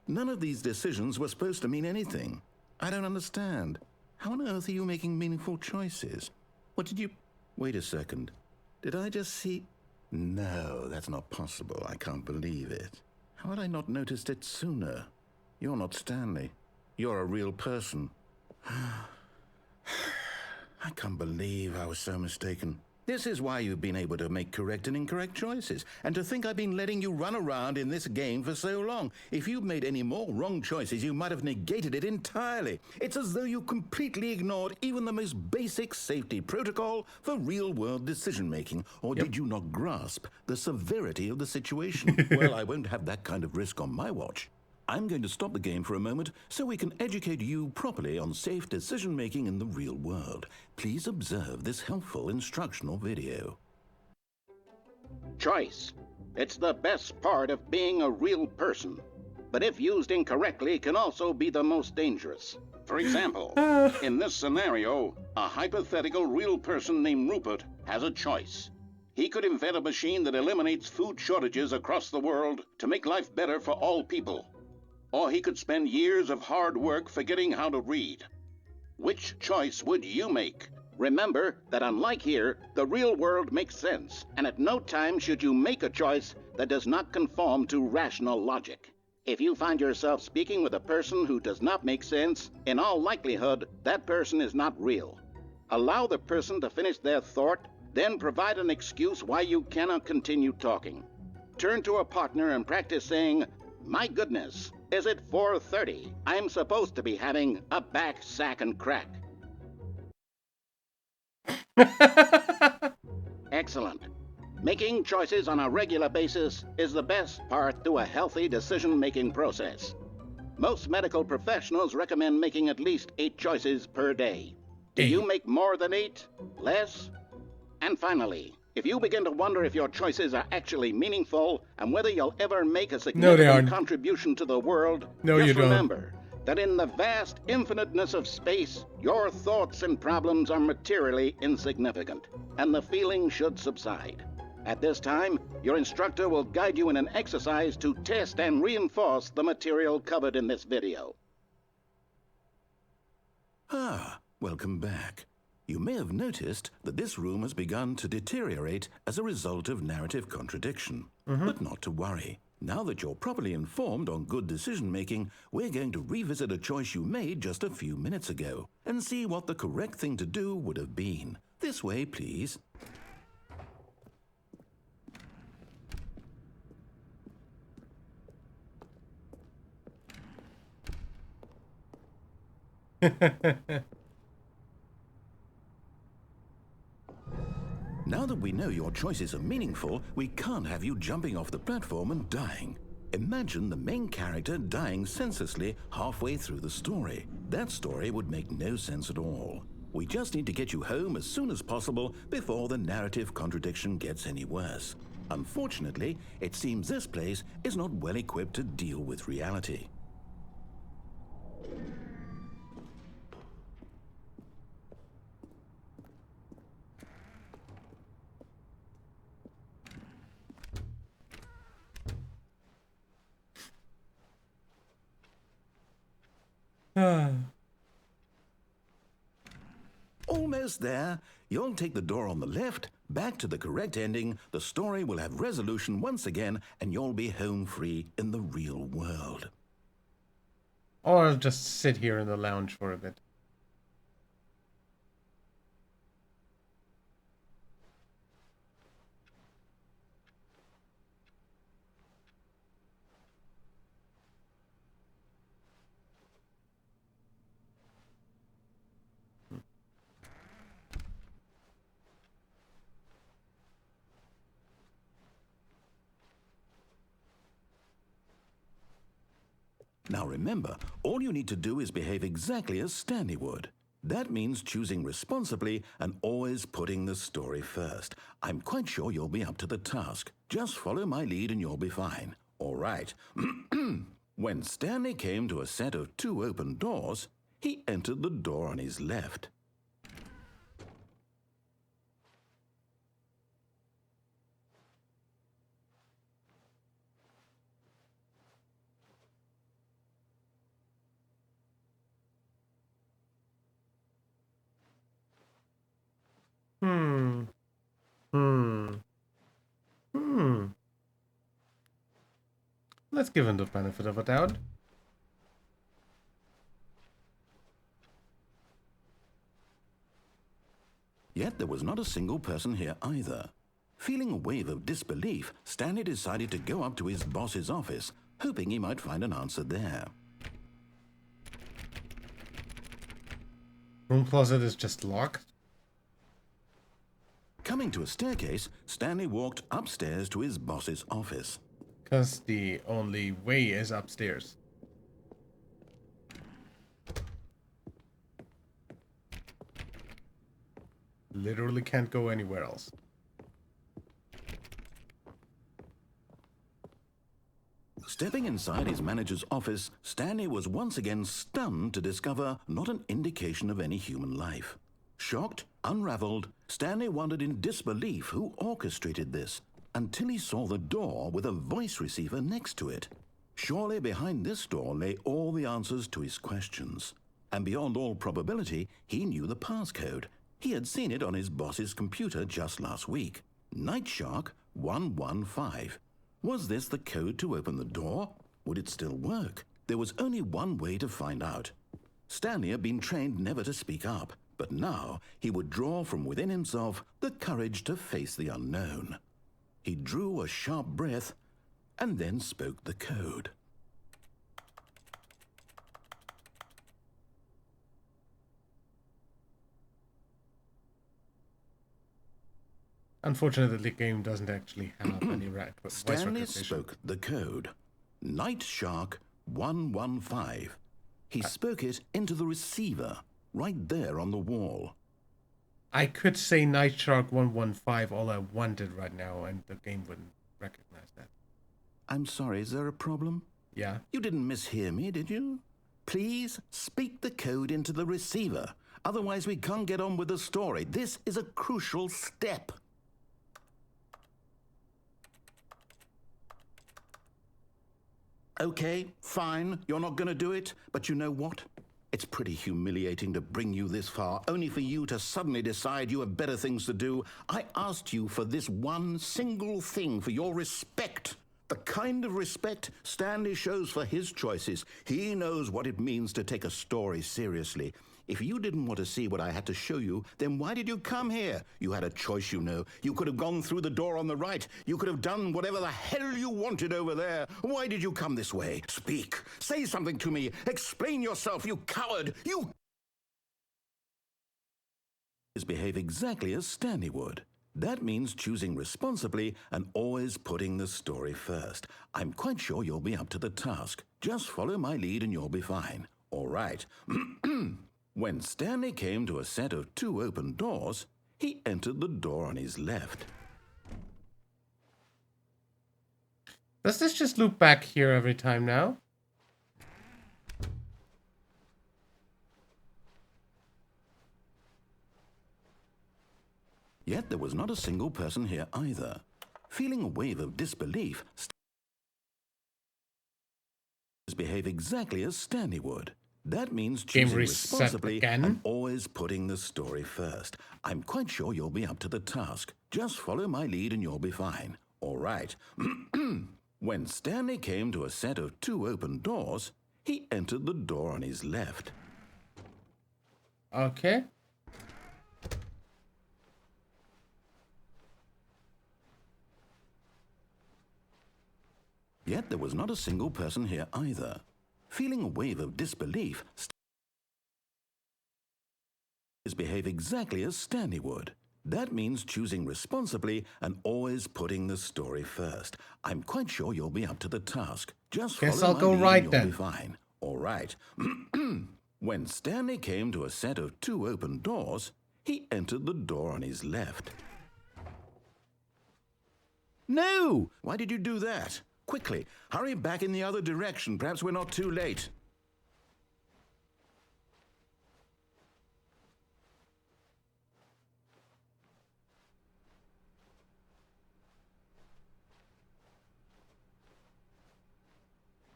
Speaker 2: None of these decisions were supposed to mean anything. I don't understand. How on earth are you making meaningful choices? What did you... Wait a second. Did I just see... No, that's not possible. I can't believe it. How had I not noticed it sooner? You're not Stanley. You're a real person. I can't believe I was so mistaken. This is why you've been able to make correct and incorrect choices. And to think I've been letting you run around in this game for so long. If you'd made any more wrong choices, you might have negated it entirely. It's as though you completely ignored even the most basic safety protocol for real-world decision-making. Or did you not grasp the severity of the situation? Well, I won't have that kind of risk on my watch. I'm going to stop the game for a moment so we can educate you properly on safe decision-making in the real world. Please observe this helpful instructional video.
Speaker 6: Choice. It's the best part of being a real person. But if used incorrectly, can also be the most dangerous. For example, in this scenario, a hypothetical real person named Rupert has a choice. He could invent a machine that eliminates food shortages across the world to make life better for all people. Or he could spend years of hard work forgetting how to read. Which choice would you make? Remember that unlike here, the real world makes sense, and at no time should you make a choice that does not conform to rational logic. If you find yourself speaking with a person who does not make sense, in all likelihood, that person is not real. Allow the person to finish their thought, then provide an excuse why you cannot continue talking. Turn to a partner and practice saying, "My goodness, is it 4:30? I'm supposed to be having a back, sack, and crack." Excellent. Making choices on a regular basis is the best part to a healthy decision-making process. Most medical professionals recommend making at least 8 choices per day. Do you make more than 8? Less? And finally, if you begin to wonder if your choices are actually meaningful and whether you'll ever make a significant contribution to the world, just remember that in the vast infiniteness of space, your thoughts and problems are materially insignificant, and the feeling should subside. At this time, your instructor will guide you in an exercise to test and reinforce the material covered in this video.
Speaker 2: Welcome back. You may have noticed that this room has begun to deteriorate as a result of narrative contradiction. But not to worry. Now that you're properly informed on good decision-making, we're going to revisit a choice you made just a few minutes ago and see what the correct thing to do would have been. This way, please. Now that we know your choices are meaningful, we can't have you jumping off the platform and dying. Imagine the main character dying senselessly halfway through the story. That story would make no sense at all. We just need to get you home as soon as possible before the narrative contradiction gets any worse. Unfortunately, it seems this place is not well equipped to deal with reality. Almost there. You'll take the door on the left, back to the correct ending, the story will have resolution once again, and you'll be home free in the real world.
Speaker 1: Or I'll just sit here in the lounge for a bit.
Speaker 2: Now remember, all you need to do is behave exactly as Stanley would. That means choosing responsibly and always putting the story first. I'm quite sure you'll be up to the task. Just follow my lead and you'll be fine. All right. When Stanley came to a set of 2 open doors, he entered the door on his left.
Speaker 1: Hmm. Hmm. Hmm. Let's give him the benefit of a doubt.
Speaker 3: Yet there was not a single person here either. Feeling a wave of disbelief, Stanley decided to go up to his boss's office, hoping he might find an answer there.
Speaker 1: Room closet is just locked.
Speaker 3: Coming to a staircase, Stanley walked upstairs to his boss's office.
Speaker 1: Because the only way is upstairs. Literally can't go anywhere else.
Speaker 3: Stepping inside his manager's office, Stanley was once again stunned to discover not an indication of any human life. Shocked, unraveled, Stanley wondered in disbelief who orchestrated this, until he saw the door with a voice receiver next to it. Surely behind this door lay all the answers to his questions. And beyond all probability, he knew the passcode. He had seen it on his boss's computer just last week. Night Shark 115. Was this the code to open the door? Would it still work? There was only one way to find out. Stanley had been trained never to speak up, but now he would draw from within himself the courage to face the unknown. He drew a sharp breath and then spoke the code.
Speaker 1: Unfortunately, the game doesn't actually have any voice
Speaker 3: Stanley
Speaker 1: recognition.
Speaker 3: spoke the code. Night Shark 115. He spoke it into the receiver, right there on the wall.
Speaker 1: I could say Night Shark 115 all I wanted right now, and the game wouldn't recognize that.
Speaker 3: I'm sorry, is there a problem?
Speaker 1: Yeah.
Speaker 3: You didn't mishear me, did you? Please speak the code into the receiver. Otherwise, we can't get on with the story. This is a crucial step. Okay, fine, you're not going to do it, but you know what? It's pretty humiliating to bring you this far, only for you to suddenly decide you have better things to do. I asked you for this one single thing, for your respect. The kind of respect Stanley shows for his choices. He knows what it means to take a story seriously. If you didn't want to see what I had to show you, then why did you come here? You had a choice, you know. You could have gone through the door on the right. You could have done whatever the hell you wanted over there. Why did you come this way? Speak. Say something to me. Explain yourself, you coward. You behave exactly as Stanley would. That means choosing responsibly and always putting the story first. I'm quite sure you'll be up to the task. Just follow my lead and you'll be fine. All right. When Stanley came to a set of 2 open doors, he entered the door on his left.
Speaker 1: Does this just loop back here every time now?
Speaker 3: Yet there was not a single person here either. Feeling a wave of disbelief, behave exactly as Stanley would. That means choosing responsibly and always putting the story first. I'm quite sure you'll be up to the task. Just follow my lead and you'll be fine. All right. When Stanley came to a set of 2 open doors, he entered the door on his left.
Speaker 1: Okay.
Speaker 3: Yet there was not a single person here either. Feeling a wave of disbelief, behave exactly as Stanley would. That means choosing responsibly and always putting the story first. I'm quite sure you'll be up to the task. Just
Speaker 1: guess
Speaker 3: follow
Speaker 1: I'll
Speaker 3: my
Speaker 1: go
Speaker 3: lead
Speaker 1: right
Speaker 3: and
Speaker 1: then.
Speaker 3: you'll be fine. All right. When Stanley came to a set of 2 open doors, he entered the door on his left. No! Why did you do that? Quickly, hurry back in the other direction. Perhaps we're not too late.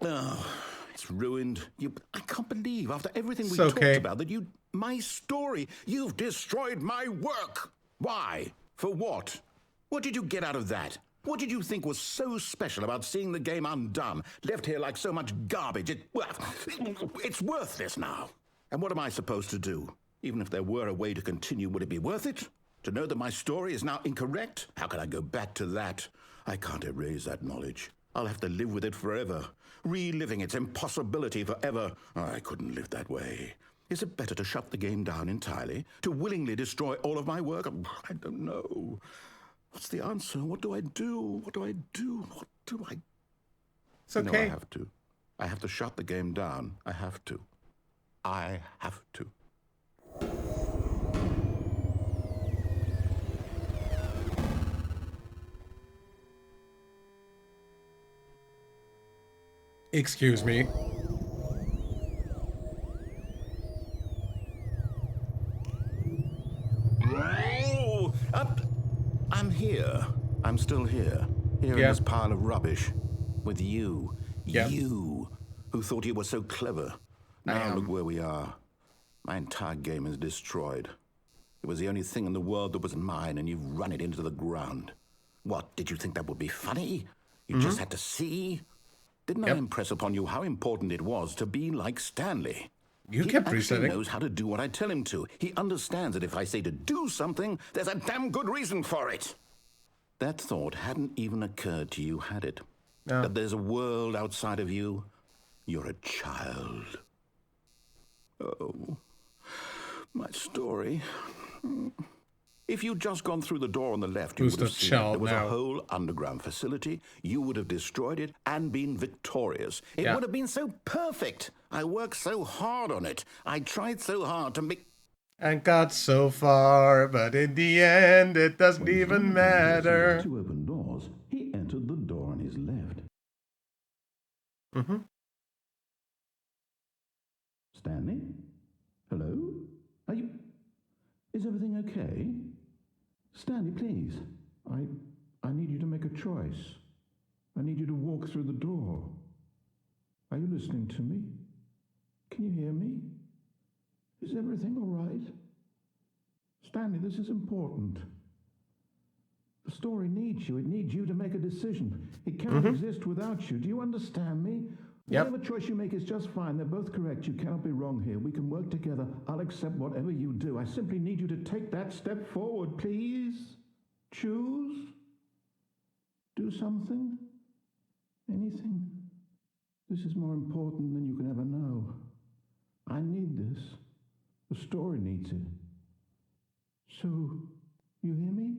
Speaker 3: Oh, it's ruined. I can't believe, after everything we talked about, that my story, you've destroyed my work.
Speaker 2: Why? For what? What did you get out of that? What did you think was so special about seeing the game undone, left here like so much garbage? It's worthless now. And what am I supposed to do? Even if there were a way to continue, would it be worth it? To know that my story is now incorrect? How can I go back to that? I can't erase that knowledge. I'll have to live with it forever, reliving its impossibility forever. I couldn't live that way. Is it better to shut the game down entirely? To willingly destroy all of my work? I don't know. What's the answer? What do I do? What do I do? What do I...
Speaker 1: It's okay.
Speaker 2: No, I have to. I have to shut the game down. I have to. I have to.
Speaker 1: Excuse me.
Speaker 2: Oh, I'm here. I'm still here. Here in
Speaker 1: Yeah.
Speaker 2: this pile of rubbish. With you.
Speaker 1: Yeah.
Speaker 2: You, who thought you were so clever. Now look where we are. My entire game is destroyed. It was the only thing in the world that was mine, and you've run it into the ground. What, did you think that would be funny? You just had to see? Didn't I impress upon you how important it was to be like Stanley?
Speaker 1: You
Speaker 2: He
Speaker 1: kept
Speaker 2: actually
Speaker 1: resetting.
Speaker 2: knows how to do what I tell him to. He understands that if I say to do something, there's a damn good reason for it. That thought hadn't even occurred to you, had it?
Speaker 1: No.
Speaker 2: That there's a world outside of you? You're a child. Oh, my story. If you'd just gone through the door on the left, you
Speaker 1: Who's
Speaker 2: would have
Speaker 1: the
Speaker 2: seen
Speaker 1: child
Speaker 2: there was
Speaker 1: now?
Speaker 2: a whole underground facility. You would have destroyed it and been victorious. It
Speaker 1: Yeah.
Speaker 2: would have been so perfect. I worked so hard on it. I tried so hard to make...
Speaker 1: And got so far, but in the end, it doesn't even matter.
Speaker 3: Two open doors. He entered the door on his left.
Speaker 1: Mm-hmm.
Speaker 3: Stanley? Hello? Are you... Is everything okay? Stanley, please. I need you to make a choice. I need you to walk through the door. Are you listening to me? Can you hear me? Is everything all right? Stanley, this is important. The story needs you. It needs you to make a decision. It cannot exist without you. Do you understand me?
Speaker 1: Yep.
Speaker 3: Whatever choice you make is just fine. They're both correct. You cannot be wrong here. We can work together. I'll accept whatever you do. I simply need you to take that step forward, please. Choose. Do something. Anything. This is more important than you can ever know. I need this. The story needs it. So, you hear me?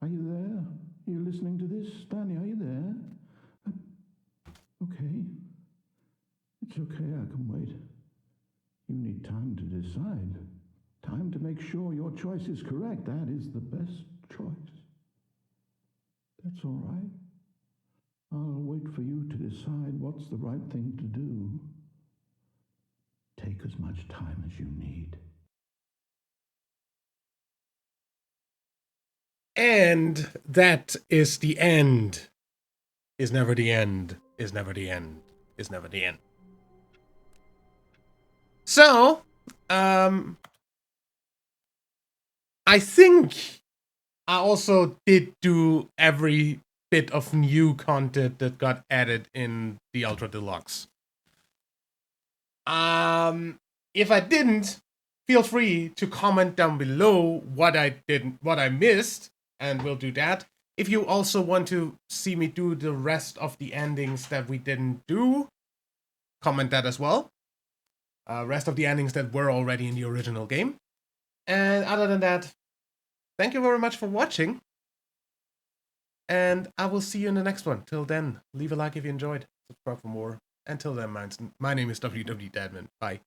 Speaker 3: Are you there? Are you listening to this? Stanley, are you there? Okay. It's okay, I can wait. You need time to decide. Time to make sure your choice is correct. That is the best choice. That's all right. I'll wait for you to decide what's the right thing to do. Take as much time as you need.
Speaker 1: And that is the end. Is never the end. Is never the end. Is never the end. So, I think I also did do every bit of new content that got added in the Ultra Deluxe. If I didn't, feel free to comment down below what I didn't, what I missed, and we'll do that. If you also want to see me do the rest of the endings that we didn't do, comment that as well. Rest of the endings that were already in the original game. And other than that, thank you very much for watching. And I will see you in the next one. Till then, leave a like if you enjoyed. Subscribe for more. Until then, my name is WW Dadman. Bye.